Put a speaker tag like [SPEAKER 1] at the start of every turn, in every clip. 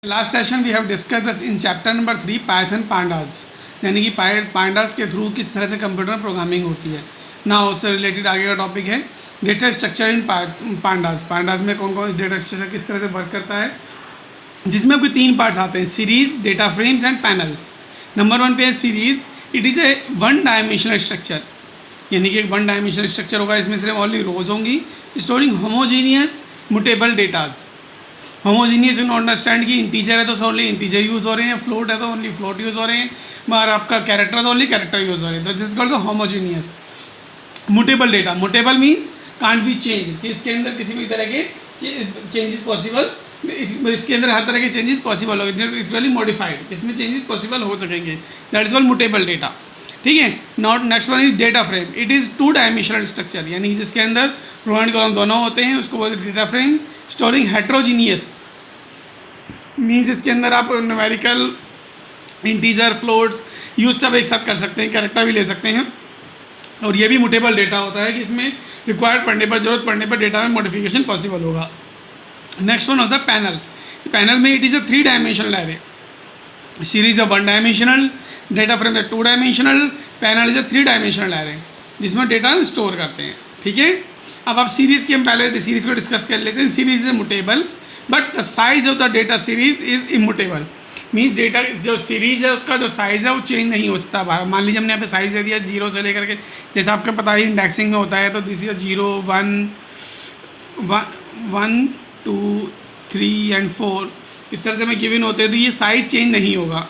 [SPEAKER 1] Last session we have discuss in chapter number 3 Python pandas, यानी कि pandas के through किस तरह से कंप्यूटर में प्रोग्रामिंग होती है ना। उससे रिलेटेड आगे का टॉपिक है data structure in pandas. Pandas में कौन कौन डेटा स्ट्रक्चर किस तरह से वर्क करता है, जिसमें आपके 3 पार्ट्स आते हैं, series, data frames and panels. Number 1 पे है series. It is a 1 dimensional structure, यानी कि एक 1 डायमेंशनल स्ट्रक्चर होगा। इसमें सिर्फ ओनली रोज होंगी, storing homogeneous mutable datas. Homogeneous you understand कि इंटीजर है तो ओनली इंटीजर यूज़ हो रहे हैं, फ्लोट है तो ओनली फ्लोट यूज़ हो रहे हैं, और आपका कैरेक्टर है तो ओनली कैरेक्टर यूज़ हो रहे हैं। तो this called the homogeneous. Mutable data, mutable means can't be change, कि इसके अंदर किसी भी तरह के चेंजेस पॉसिबल, इसके अंदर हर तरह के चेंजेस पॉसिबल हो, इट्स मॉडिफाइड, इसमें चेंजेस पॉसिबल हो सकेंगे। That is called mutable data. ठीक है। Not next one is data frame. It is 2 dimensional structure, यानी जिसके अंदर रो एंड कॉलम दोनों होते हैं, उसको बोलते हैं data frame. Storing heterogeneous means इसके अंदर आप न्यूमेरिकल, इंटीजर, फ्लोट्स यूज सब एक साथ कर सकते हैं, कैरेक्टर भी ले सकते हैं। और ये भी मुटेबल डेटा होता है कि इसमें रिक्वायर्ड पढ़ने पर, जरूरत पड़ने पर डेटा में मॉडिफिकेशन पॉसिबल होगा। Next one of the panel. Panel में it is a 3 dimensional array. Series a 1 dimensional, data frame है 2 dimensional, panel is a 3 dimensional array जिसमें डेटा स्टोर करते हैं। ठीक है। अब आप सीरीज़ की हम पहले सीरीज़ को डिस्कस कर लेते हैं। Series is mutable but the size of the data series is immutable. Means data जो सीरीज है उसका जो साइज़ है वो चेंज नहीं हो सकता। मान लीजिए हमने यहाँ पे साइज़ दे दिया 0 से लेकर के, जैसे आपको पता है इंडेक्सिंग में होता है, तो दिस इज 0, 1, 2, 3 एंड 4 इस तरह से हमें गिवन होते हैं, तो ये साइज़ चेंज नहीं होगा।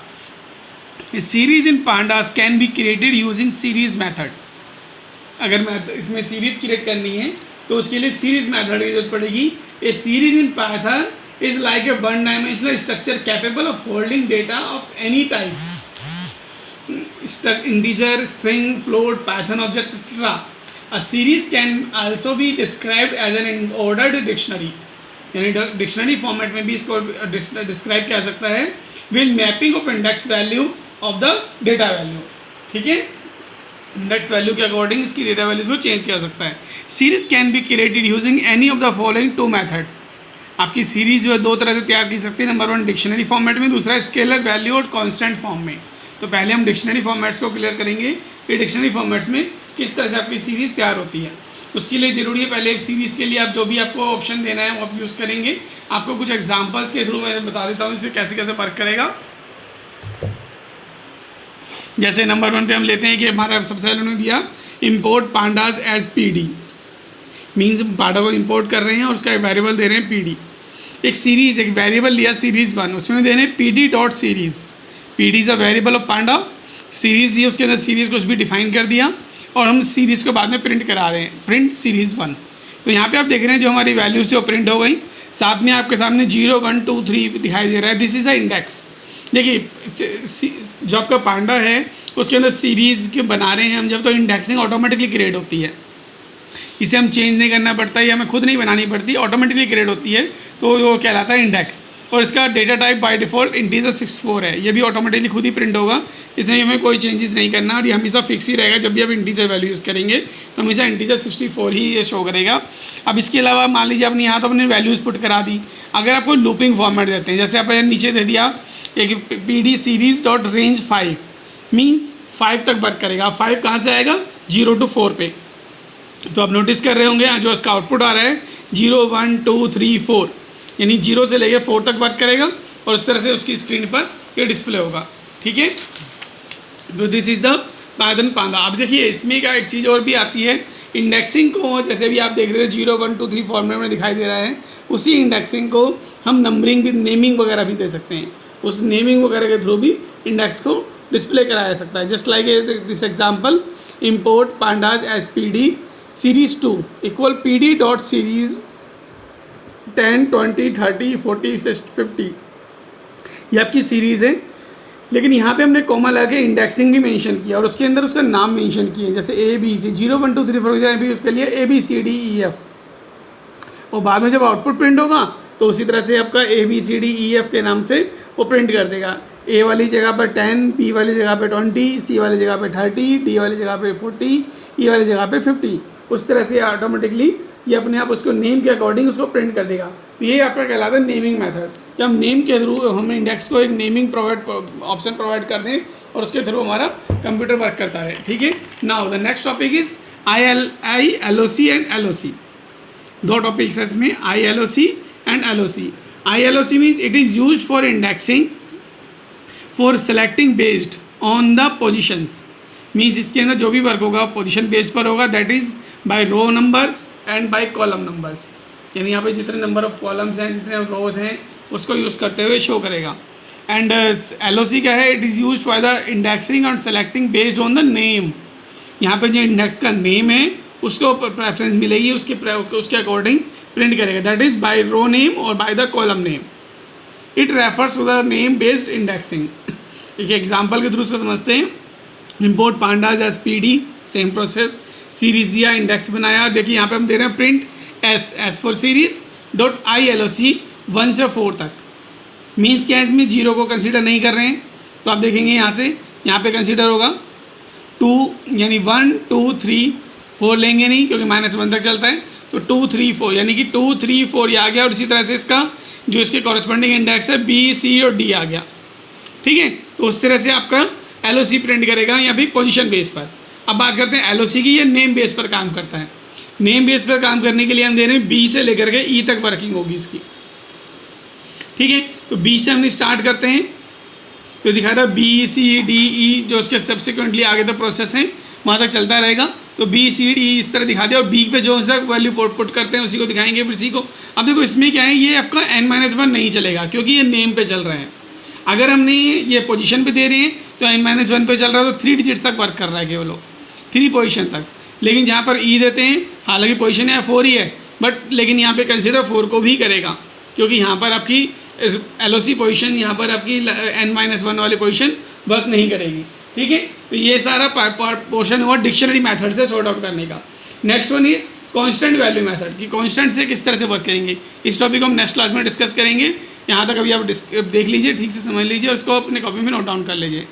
[SPEAKER 1] Series in pandas can be created using series method. अगर इसमें सीरीज़ क्रिएट करनी है तो उसके लिए सीरीज मैथड की जरूरत पड़ेगी। A series in Python is like a 1 dimensional structure capable of holding data of any type, integer, string, float, Python object etcetera. A series can also be described as an ordered dictionary, यानी dictionary format में भी इसको describe किया जा सकता है with mapping of index value of the data value. ठीक है। इंडेक्स वैल्यू के अकॉर्डिंग इसकी डेटा वैल्यूज को चेंज किया जा सकता है। Series can be created using any of the following 2 methods. आपकी सीरीज जो है 2 तरह से तैयार की सकती है। नंबर 1 डिक्शनरी फॉर्मेट में, दूसरा स्केलर वैल्यू और कांस्टेंट फॉर्म में। तो पहले हम डिक्शनरी फॉर्मेट्स को क्लियर करेंगे कि डिक्शनरी फॉर्मेट्स में किस तरह से आपकी सीरीज़ तैयार होती है। उसके लिए ज़रूरी है पहले सीरीज़ के लिए आप जो भी आपको ऑप्शन देना है वो आप यूज़ करेंगे। आपको कुछ एग्जांपल्स के थ्रू मैं बता देता हूँ इसे कैसे कैसे वर्क करेगा। जैसे नंबर 1 पे हम लेते हैं कि हमारा सबसे पहले उन्होंने दिया import pandas as PD, means panda को इम्पोर्ट कर रहे हैं और उसका एक वेरिएबल दे रहे हैं PD। एक सीरीज़, एक वेरिएबल लिया सीरीज़ 1, उसमें दे रहे हैं PD dot series. PD is a variable of panda. Series दी, उसके अंदर सीरीज़ कुछ भी डिफाइन कर दिया और हम सीरीज़ को बाद में प्रिंट करा रहे हैं, प्रिंट सीरीज़ 1। तो यहाँ पे आप देख रहे हैं जो हमारी वैल्यूज थे वो प्रिंट हो गई, साथ में आपके सामने 0, 1, 2, 3 दिखाई दे रहा है। This is the index. देखिए जो आपका पांडा है उसके अंदर सीरीज़ के बना रहे हैं हम जब, तो इंडेक्सिंग ऑटोमेटिकली क्रिएट होती है। इसे हम चेंज नहीं करना पड़ता, या हमें खुद नहीं बनानी पड़ती, ऑटोमेटिकली क्रिएट होती है, तो वो कहलाता है इंडेक्स। और इसका data type by default integer 64 है, ये भी ऑटोमेटिकली खुद ही प्रिंट होगा, इसमें हमें कोई चेंजेस नहीं करना और ये हमेशा फिक्स ही रहेगा। जब भी आप इंटीजर वैल्यू यूज़ करेंगे तो हमेशा इंटीजर 64 ही ये शो करेगा। अब इसके अलावा मान लीजिए आपने यहाँ तो अपने वैल्यूज़ पुट करा दी। अगर आपको लूपिंग फॉर्मेट देते हैं, जैसे आप नीचे दे दिया एक PD series dot range 5, means 5 तक वर्क करेगा। 5 कहाँ से आएगा? 0 to 4 पे। तो आप नोटिस कर रहे होंगे जो इसका आउटपुट आ रहा है 0, 1, 2, 3, 4, यानी 0 से लेकर 4 तक वर्क करेगा और उस तरह से उसकी स्क्रीन पर ये डिस्प्ले होगा। ठीक है। तो दिस इज़ द पाइथन पांडा। अब देखिए इसमें क्या एक चीज़ और भी आती है, इंडेक्सिंग को जैसे भी आप देख रहे हो 0, 1, 2, 3 फॉर्मेट में दिखाई दे रहा है, उसी इंडेक्सिंग को हम नंबरिंग भी, नेमिंग वगैरह भी दे सकते हैं। उस नेमिंग वगैरह के थ्रू भी इंडेक्स को डिस्प्ले कराया जा सकता है। Just like this example, import pandas as PD series 2 equal PD dot series 10, 20, 30, 40, 50। ये आपकी सीरीज़ है, लेकिन यहाँ पे हमने कॉमा लगा के इंडेक्सिंग भी मेंशन किया और उसके अंदर उसका नाम मेंशन किया, जैसे ABC 0, 1, 2, 3, 4 भी उसके लिए ABCDEF। और बाद में जब आउटपुट प्रिंट होगा तो उसी तरह से आपका ABCDEF के नाम से वो प्रिंट कर देगा। A वाली जगह पर 10, B वाली जगह पे 20, C वाली जगह पे 30, D वाली जगह पे 40, E वाली जगह पे 50। उस तरह से ऑटोमेटिकली ये अपने आप उसको नेम के अकॉर्डिंग उसको प्रिंट कर देगा। तो ये आपका कहलाता है नेमिंग मेथड, कि हम नेम के थ्रू हम इंडेक्स को एक नेमिंग ऑप्शन प्रोवाइड कर दें और उसके थ्रू हमारा कंप्यूटर वर्क करता है। ठीक है, now the next topic is ILOC and LOC। दो टॉपिक्स है इसमें, ILOC and LOC। ILOC means it is use for indexing for selecting based on the positions. Means इसके अंदर जो भी वर्क होगा पोजीशन बेस्ड पर होगा, that is by row numbers and by column numbers. यानी यहाँ पे जितने नंबर ऑफ कॉलम्स हैं, जितने रोज हैं, उसको यूज़ करते हुए शो करेगा। एंड LOC क्या है, it is use for the indexing and selecting based on the name. यहाँ पे जो इंडेक्स का नेम है उसको प्रेफरेंस मिलेगी, उसके अकॉर्डिंग प्रिंट करेगा, that is by row name और by the column name. It refers to the name based indexing. एक एग्जाम्पल के थ्रू उसको समझते हैं। Import pandas as PD, same process. Series दिया, इंडेक्स बनाया, देखिए यहाँ पे हम दे रहे हैं print S for series dot ILOC 1 से 4 तक। मीन्स क्या है, इसमें 0 को कंसीडर नहीं कर रहे हैं। तो आप देखेंगे यहाँ पे कंसीडर होगा 2, यानी 1 2 3 4 लेंगे नहीं क्योंकि -1 तक चलता है। तो 2 3 4 यानी कि 2 3 4 ये आ गया, और इसी तरह से इसका जो इसके कॉरस्पॉन्डिंग इंडेक्स है B C और D आ गया। ठीक है, तो उस तरह से आपका LOC प्रिंट करेगा या फिर पोजीशन बेस पर। अब बात करते हैं LOC की, ये नेम बेस पर काम करता है। नेम बेस पर काम करने के लिए हम दे रहे हैं B से लेकर के E तक वर्किंग होगी इसकी। ठीक है, तो B से हम स्टार्ट करते हैं, तो दिखा रहा है B C D E, जो उसके सब्सिक्वेंटली आगे तक प्रोसेस हैं वहाँ तक चलता रहेगा। तो B C D E इस तरह दिखा दिया, और B पे जो सा वैल्यू पुट करते हैं उसी को दिखाएंगे फिर C को। अब देखो इसमें क्या है, ये आपका N-1 नहीं चलेगा क्योंकि ये नेम पे चल रहे हैं। अगर हमने ये पोजीशन पे दे रहे हैं तो N-1 पे चल रहा है, तो 3 डिजिट्स तक वर्क कर रहा है केवल 3 पोजीशन तक। लेकिन जहाँ पर E देते हैं, हालांकि पोजीशन यहाँ 4 ही है, बट लेकिन यहाँ पे कंसिडर 4 को भी करेगा, क्योंकि यहाँ पर आपकी LOC पोजीशन, यहाँ पर आपकी N-1 वाली पोजीशन वर्क नहीं करेगी। ठीक है, तो ये सारा पोर्शन हुआ डिक्शनरी मेथड से सॉर्ट आउट करने का। Next one is constant value method, कि कांस्टेंट से किस तरह से वर्क करेंगे। इस टॉपिक को हम नेक्स्ट क्लास में डिस्कस करेंगे। यहाँ तक अभी आप देख लीजिए, ठीक से समझ लीजिए और उसको अपने कॉपी में नोट डाउन कर लीजिए।